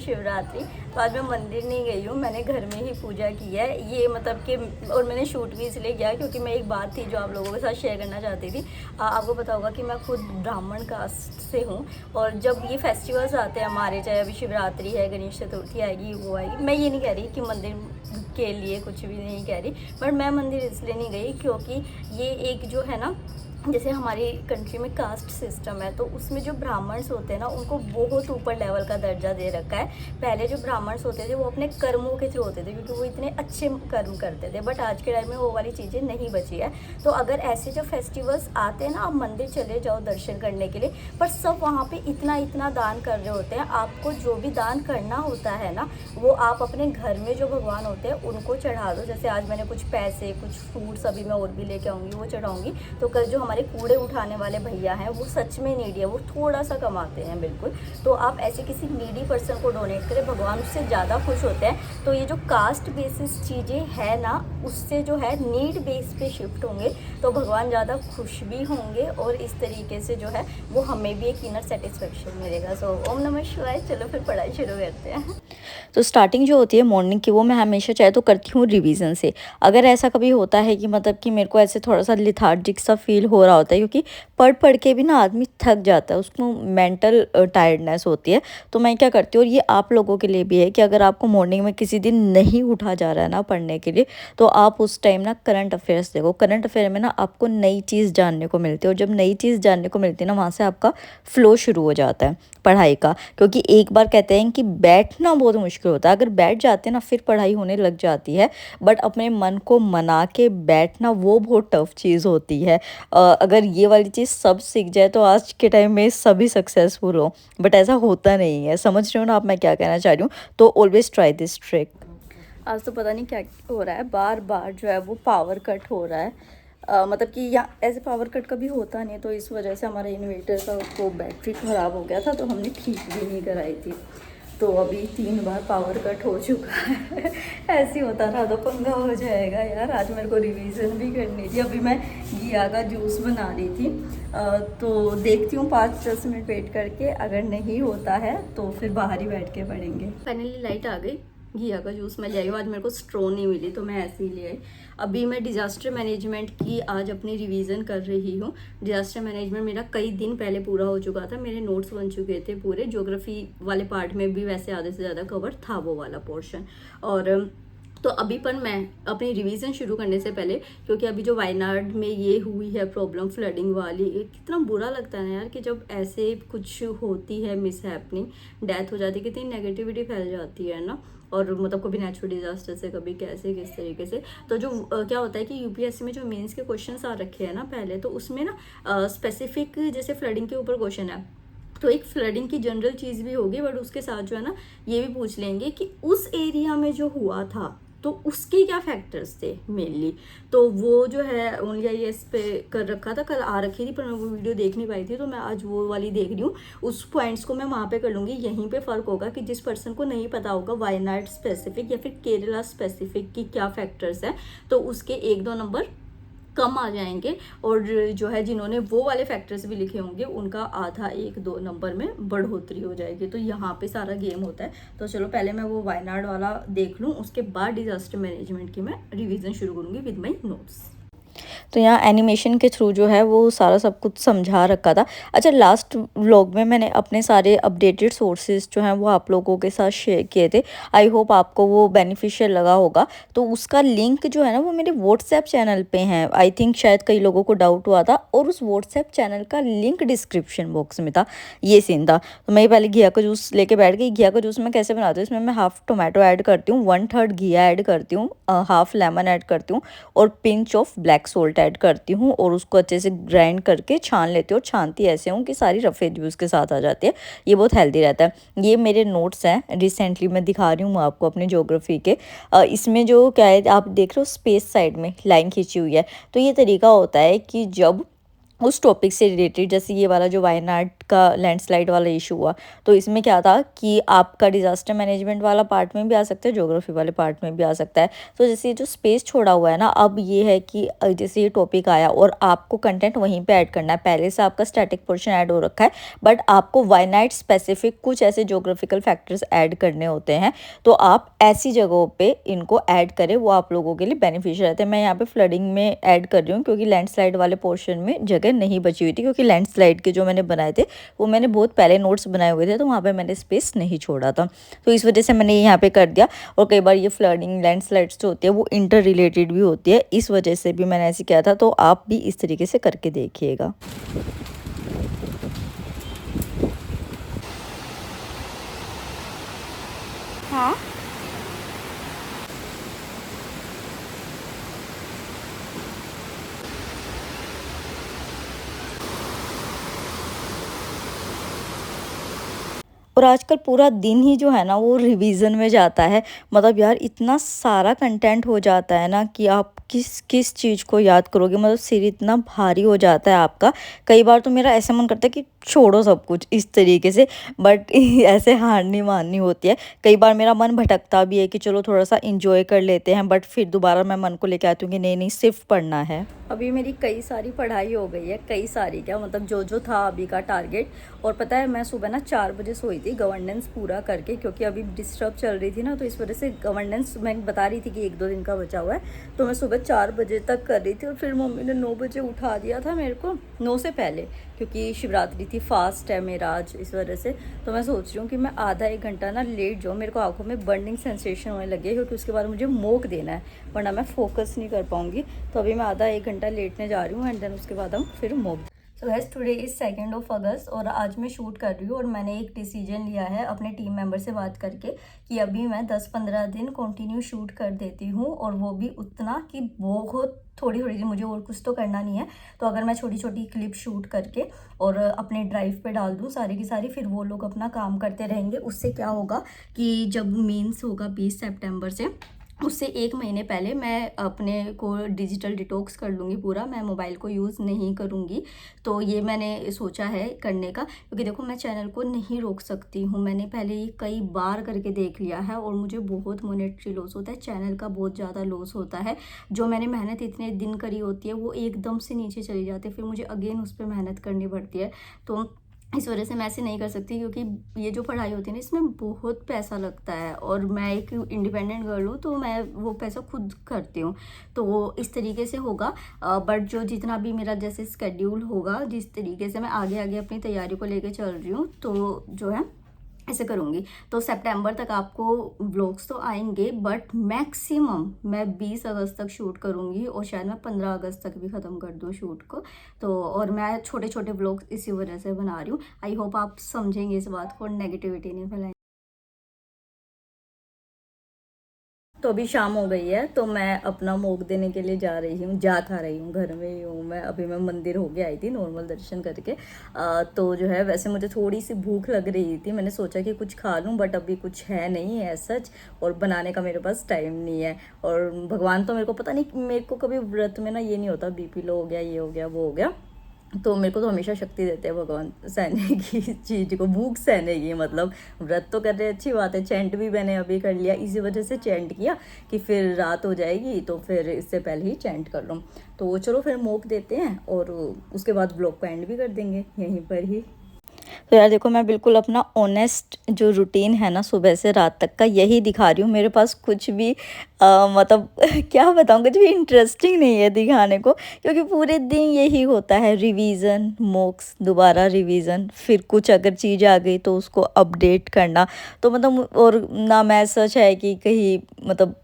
शिवरात्रि। तो आज मैं मंदिर नहीं गई हूँ, मैंने घर में ही पूजा की है। ये मतलब कि और मैंने शूट भी इसलिए किया क्योंकि मैं एक बात थी जो आप लोगों के साथ शेयर करना चाहती थी। आपको पता होगा कि मैं खुद ब्राह्मण कास्ट से हूँ, और जब ये फेस्टिवल्स आते हैं हमारे, चाहे अभी शिवरात्रि है, गणेश चतुर्थी आएगी, वो आएगी, मैं ये नहीं कह रही कि मंदिर के लिए कुछ भी नहीं कह रही, बट मैं मंदिर इसलिए नहीं गई क्योंकि ये एक जो है ना, जैसे हमारी कंट्री में कास्ट सिस्टम है, तो उसमें जो ब्राह्मण्स होते हैं ना, उनको बहुत ऊपर लेवल का दर्जा दे रखा है। पहले जो ब्राह्मण्स होते थे वो अपने कर्मों के थ्रू होते थे क्योंकि वो इतने अच्छे कर्म करते थे, बट आज के टाइम में वो वाली चीज़ें नहीं बची है। तो अगर ऐसे जो फेस्टिवल्स आते हैं ना, आप मंदिर चले जाओ दर्शन करने के लिए, पर सब वहाँ पर इतना इतना दान कर रहे होते हैं। आपको जो भी दान करना होता है ना, वो आप अपने घर में जो भगवान होते हैं उनको चढ़ा दो। जैसे आज मैंने कुछ पैसे, कुछ फ्रूट्स, अभी मैं और भी लेके आऊँगी, वो चढ़ाऊँगी। तो कल जो हमारे कूड़े उठाने वाले भैया हैं, वो सच में नीडी है, वो थोड़ा सा कमाते हैं बिल्कुल, तो आप ऐसे किसी नीडी पर्सन को डोनेट करें, भगवान उससे ज़्यादा खुश होते हैं। तो ये जो कास्ट बेसिस चीज़ें है ना, उससे जो है नीड बेस पे शिफ्ट होंगे तो भगवान ज़्यादा खुश भी होंगे, और इस तरीके से जो है वो हमें भी एक इनर सेटिस्फेक्शन मिलेगा। सो ओम नमः शिवाय। चलो फिर पढ़ाई शुरू करते हैं। तो स्टार्टिंग जो होती है मॉर्निंग की, वो मैं हमेशा चाहे तो करती हूँ रिवीजन से। अगर ऐसा कभी होता है कि मतलब कि मेरे को ऐसे थोड़ा सा लिथार्जिक सा फील हो रहा होता है, क्योंकि पढ़ पढ़ के भी ना आदमी थक जाता है, उसको मेंटल टायर्डनेस होती है, तो मैं क्या करती हूँ, और ये आप लोगों के लिए भी है कि अगर आपको मॉर्निंग में किसी दिन नहीं उठा जा रहा है ना पढ़ने के लिए, तो आप उस टाइम ना करंट अफेयर्स देखो। करंट अफेयर में ना आपको नई चीज़ जानने को मिलती है, और जब नई चीज़ जानने को मिलती है ना, वहाँ से आपका फ्लो शुरू हो जाता है पढ़ाई का। क्योंकि एक बार कहते हैं कि बैठना बहुत मुश्किल होता है, अगर बैठ जाते हैं ना फिर पढ़ाई होने लग जाती है, बट अपने मन को मना के बैठना वो बहुत टफ चीज़ होती है। अगर ये वाली चीज़ सब सीख जाए तो आज के टाइम में सभी सक्सेसफुल हो, बट ऐसा होता नहीं है। समझ रहे हो ना आप मैं क्या कहना चाह रही हूँ? तो ऑलवेज ट्राई दिस ट्रिक। आज तो पता नहीं क्या हो रहा है, बार बार जो है वो पावर कट हो रहा है। मतलब कि यहाँ ऐसे पावर कट कभी होता नहीं, तो इस वजह से हमारे इन्वर्टर का उसको बैटरी ख़राब हो गया था, तो हमने ठीक भी नहीं कराई थी। तो अभी 3 बार पावर कट हो चुका है। ऐसे होता रहा तो पंगा हो जाएगा यार। आज मेरे को रिवीजन भी करनी थी। अभी मैं घिया का जूस बना रही थी, तो देखती हूँ 5-10 मिनट वेट करके, अगर नहीं होता है तो फिर बाहर ही बैठ के पढ़ेंगे। फाइनली लाइट आ गई, घिया का जूस मैं ले आई हूँ। आज मेरे को स्ट्रॉ नहीं मिली तो मैं ऐसे ही ले आई। अभी मैं डिज़ास्टर मैनेजमेंट की आज अपनी रिवीजन कर रही हूँ। डिज़ास्टर मैनेजमेंट मेरा कई दिन पहले पूरा हो चुका था, मेरे नोट्स बन चुके थे पूरे। ज्योग्राफी वाले पार्ट में भी वैसे आधे से ज़्यादा कवर था वो वाला पोर्शन। और तो अभी पर मैं अपनी रिवीजन शुरू करने से पहले, क्योंकि अभी जो वायनाड में ये हुई है प्रॉब्लम फ्लडिंग वाली, कितना बुरा लगता है ना यार कि जब ऐसे कुछ होती है मिस हैपनिंग, डेथ हो जाती है, कितनी नेगेटिविटी फैल जाती है ना। और मतलब कभी नेचुरल डिजास्टर से, कभी कैसे किस तरीके से। तो जो क्या होता है कि यूपीएससी में जो मेंस के क्वेश्चंस आ रखे हैं ना पहले, तो उसमें ना स्पेसिफिक जैसे फ्लडिंग के ऊपर क्वेश्चन है, तो एक फ्लडिंग की जनरल चीज़ भी होगी, बट उसके साथ जो है ना ये भी पूछ लेंगे कि उस एरिया में जो हुआ था तो उसके क्या फैक्टर्स थे मेनली। तो वो जो है ओनली आईएएस पे कर रखा था, कल आ रखी थी, पर मैं वो वीडियो देख नहीं पाई थी, तो मैं आज वो वाली देख रही हूँ। उस पॉइंट्स को मैं वहाँ पे कर लूँगी। यहीं पे फ़र्क होगा कि जिस पर्सन को नहीं पता होगा वायनाड स्पेसिफिक या फिर केरला स्पेसिफिक की क्या फैक्टर्स हैं, तो उसके 1-2 नंबर कम आ जाएंगे, और जो है जिन्होंने वो वाले फैक्टर्स भी लिखे होंगे उनका आधा 1-2 नंबर में बढ़ोतरी हो जाएगी। तो यहाँ पे सारा गेम होता है। तो चलो पहले मैं वो वायनाड वाला देख लूँ, उसके बाद डिजास्टर मैनेजमेंट की मैं रिवीजन शुरू करूँगी विद माई नोट्स। तो यहाँ एनिमेशन के थ्रू जो है वो सारा सब कुछ समझा रखा था। अच्छा, लास्ट व्लॉग में मैंने अपने सारे अपडेटेड सोर्सेज जो हैं वो आप लोगों के साथ शेयर किए थे। आई होप आपको वो बेनिफिशियल लगा होगा। तो उसका लिंक जो है ना वो मेरे व्हाट्सएप चैनल पे है। आई थिंक शायद कई लोगों को डाउट हुआ था, और उस व्हाट्सएप चैनल का लिंक डिस्क्रिप्शन बॉक्स में था। ये सीन था। तो मैं पहले घिया का जूस लेके बैठ गई। घिया का जूस मैं कैसे बनाती हूँ, इसमें मैं हाफ टोमेटो ऐड करती हूँ, 1/3 घिया ऐड करती हूँ, हाफ लेमन ऐड करती हूँ, और pinch of black salt add करती हूँ, और उसको अच्छे से ग्राइंड करके छान लेती हूँ। और छानती ऐसे हूँ कि सारी रफे जूस के साथ आ जाती है। ये बहुत हेल्दी रहता है। ये मेरे नोट्स हैं, रिसेंटली मैं दिखा रही हूँ आपको अपने ज्योग्राफी के। इसमें जो क्या है, आप देख रहे हो स्पेस साइड में लाइन खींची हुई है। तो ये तरीका होता है कि जब उस टॉपिक से रिलेटेड, जैसे ये वाला जो वायनाड का लैंडस्लाइड वाला इशू हुआ, तो इसमें क्या था कि आपका डिज़ास्टर मैनेजमेंट वाला पार्ट में भी आ सकता है, ज्योग्राफी वाले पार्ट में भी आ सकता है। तो जैसे ये जो स्पेस छोड़ा हुआ है ना, अब ये है कि जैसे ये टॉपिक आया और आपको कंटेंट वहीं पे ऐड करना है, पहले से आपका स्टैटिक पोर्शन ऐड हो रखा है, बट आपको वायनाड स्पेसिफिक कुछ ऐसे ज्योग्राफिकल फैक्टर्स ऐड करने होते हैं। तो आप ऐसी जगहों पे इनको ऐड करें, वो आप लोगों के लिए बेनिफिशियल रहते हैं। मैं यहाँ पे फ्लडिंग में ऐड कर रही हूँ क्योंकि लैंडस्लाइड वाले पोर्शन में जगह नहीं बची हुई थी, क्योंकि लैंडस्लाइड के जो मैंने बनाए थे वो मैंने बहुत पहले नोट्स बनाए हुए थे, तो वहाँ पे मैंने स्पेस नहीं छोड़ा था, तो इस वजह से मैंने यहाँ पे कर दिया। और कई बार ये फ्लडिंग लैंडस्लाइड्स जो होती है वो इंटर रिलेटेड भी होती है, इस वजह से भी मैंने ऐसे किया था। तो आप भी इस तरीके से करके देखिएगा। हाँ, और आजकल पूरा दिन ही जो है ना वो रिवीजन में जाता है। मतलब यार इतना सारा कंटेंट हो जाता है ना कि आप किस किस चीज़ को याद करोगे, मतलब सिर इतना भारी हो जाता है आपका। कई बार तो मेरा ऐसा मन करता है कि छोड़ो सब कुछ इस तरीके से, बट ऐसे हार नहीं माननी होती है। कई बार मेरा मन भटकता भी है कि चलो थोड़ा सा इंजॉय कर लेते हैं, बट फिर दोबारा मैं मन को लेके आती हूँ कि नहीं नहीं सिर्फ पढ़ना है। अभी मेरी कई सारी पढ़ाई हो गई है, कई सारी क्या मतलब जो जो था अभी का टारगेट। और पता है मैं सुबह ना 4 बजे सोई थी गवर्नेंस पूरा करके, क्योंकि अभी डिस्टर्ब चल रही थी ना, तो इस वजह से गवर्नेंस मैं बता रही थी कि 1-2 दिन का बचा हुआ है, तो मैं सुबह 4 बजे तक कर रही थी। और फिर मम्मी ने 9 बजे उठा दिया था मेरे को, 9 से पहले, क्योंकि शिवरात्रि थी, फास्ट है मेरा आज, इस वजह से। तो मैं सोच रही हूँ कि मैं आधा 1 घंटा ना लेट जाऊँ, मेरे को आंखों में बर्निंग सेंसेशन होने लगे, क्योंकि उसके बाद मुझे मोक देना है, वरना मैं फोकस नहीं कर पाऊँगी। तो अभी मैं आधा 1 घंटा लेटने जा रही हूँ, एंड देन उसके बाद हम फिर मोक। So guys today is 2 August और आज मैं शूट कर रही हूँ, और मैंने एक डिसीजन लिया है अपने टीम मेंबर से बात करके कि अभी मैं 10-15 दिन कंटिन्यू शूट कर देती हूँ, और वो भी उतना कि बहुत थोड़ी थोड़ी, मुझे और कुछ तो करना नहीं है। तो अगर मैं छोटी छोटी क्लिप शूट करके और अपने ड्राइव पे डाल दूँ सारी की सारी, फिर वो लोग अपना काम करते रहेंगे। उससे क्या होगा कि जब मेंस होगा 20 सितंबर से, उससे 1 महीने पहले मैं अपने को डिजिटल डिटॉक्स कर लूँगी पूरा, मैं मोबाइल को यूज़ नहीं करूँगी। तो ये मैंने सोचा है करने का, क्योंकि देखो मैं चैनल को नहीं रोक सकती हूँ, मैंने पहले ये कई बार करके देख लिया है, और मुझे बहुत मॉनेटरी लॉस होता है, चैनल का बहुत ज़्यादा लॉस होता है। जो मैंने मेहनत इतने दिन करी होती है वो एकदम से नीचे चली जाती है, फिर मुझे अगेन उस पर मेहनत करनी पड़ती है। तो इस वजह से मैं ऐसे नहीं कर सकती, क्योंकि ये जो पढ़ाई होती है ना इसमें बहुत पैसा लगता है, और मैं एक इंडिपेंडेंट गर्ल हूँ, तो मैं वो पैसा खुद करती हूँ। तो वो इस तरीके से होगा। बट जो जितना भी मेरा जैसे स्केड्यूल होगा, जिस तरीके से मैं आगे आगे अपनी तैयारी को लेके चल रही हूँ, तो जो है ऐसे करूँगी। तो सितंबर तक आपको व्लॉग्स तो आएंगे, बट मैक्सिमम मैं 20 अगस्त तक शूट करूँगी, और शायद मैं 15 अगस्त तक भी ख़त्म कर दूँ शूट को। तो और मैं छोटे छोटे व्लॉग्स इसी वजह से बना रही हूँ। आई होप आप समझेंगे इस बात को और नेगेटिविटी नहीं फैलाएंगे। तो अभी शाम हो गई है, तो मैं अपना मोक देने के लिए जा रही हूँ, जा खा रही हूँ, घर में ही हूँ मैं। अभी मैं मंदिर होके आई थी नॉर्मल दर्शन करके। तो जो है वैसे मुझे थोड़ी सी भूख लग रही थी, मैंने सोचा कि कुछ खा लूँ, बट अभी कुछ है नहीं है सच, और बनाने का मेरे पास टाइम नहीं है। और भगवान तो मेरे को पता नहीं, मेरे को कभी व्रत में ना ये नहीं होता बीपी लो हो गया, ये हो गया, वो हो गया। तो मेरे को तो हमेशा शक्ति देते हैं भगवान सहने की चीज़ को, भूख सहने की। मतलब व्रत तो कर रहे अच्छी बात है, चैंट भी मैंने अभी कर लिया, इसी वजह से चैंट किया कि फिर रात हो जाएगी, तो फिर इससे पहले ही चैंट कर लूँ। तो चलो फिर मोक देते हैं, और उसके बाद ब्लॉग को एंड भी कर देंगे यहीं पर ही। तो यार देखो, मैं बिल्कुल अपना ऑनेस्ट जो रूटीन है ना सुबह से रात तक का यही दिखा रही हूँ। मेरे पास कुछ भी मतलब क्या बताऊँ, कुछ भी इंटरेस्टिंग नहीं है दिखाने को, क्योंकि पूरे दिन यही होता है, रिवीजन, मॉक्स, दोबारा रिवीजन, फिर कुछ अगर चीज़ आ गई तो उसको अपडेट करना। तो मतलब और ना मैं सच है कि कहीं मतलब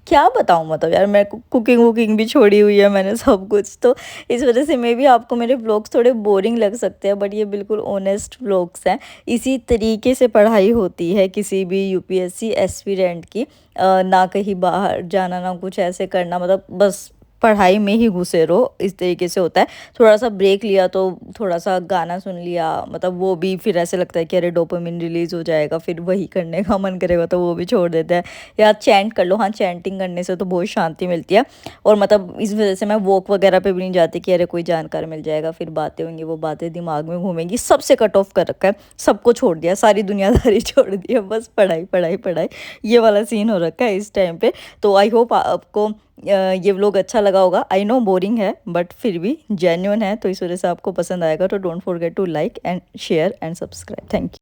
क्या बताऊँ, मतलब यार मैं कुकिंग वुकिंग भी छोड़ी हुई है मैंने सब कुछ। तो इस वजह से मे भी आपको मेरे व्लॉग्स थोड़े बोरिंग लग सकते हैं, बट ये बिल्कुल ऑनेस्ट व्लॉग्स हैं। इसी तरीके से पढ़ाई होती है किसी भी यूपीएससी एस्पिरेंट की। ना कहीं बाहर जाना, ना कुछ ऐसे करना, मतलब बस पढ़ाई में ही घुसे रहो, इस तरीके से होता है। थोड़ा सा ब्रेक लिया तो थोड़ा सा गाना सुन लिया, मतलब वो भी फिर ऐसे लगता है कि अरे डोपामिन रिलीज़ हो जाएगा, फिर वही करने का मन करेगा तो वो भी छोड़ देता है। या चैंट कर लो, हाँ चैंटिंग करने से तो बहुत शांति मिलती है। और मतलब इस वजह से मैं वॉक वगैरह पे भी नहीं जाती कि अरे कोई जानकार मिल जाएगा, फिर बातें होंगी, वो बातें दिमाग में घूमेंगी। सबसे कट ऑफ कर रखा है, सबको छोड़ दिया, सारी दुनियादारी छोड़ दी है, बस पढ़ाई पढ़ाई पढ़ाई, ये वाला सीन हो रखा है इस टाइम पे। तो आई होप आपको ये व्लॉग अच्छा लगा होगा। आई नो बोरिंग है बट फिर भी जेन्युइन है, तो इस वजह से आपको पसंद आएगा। तो don't forget to like and share and subscribe. Thank you.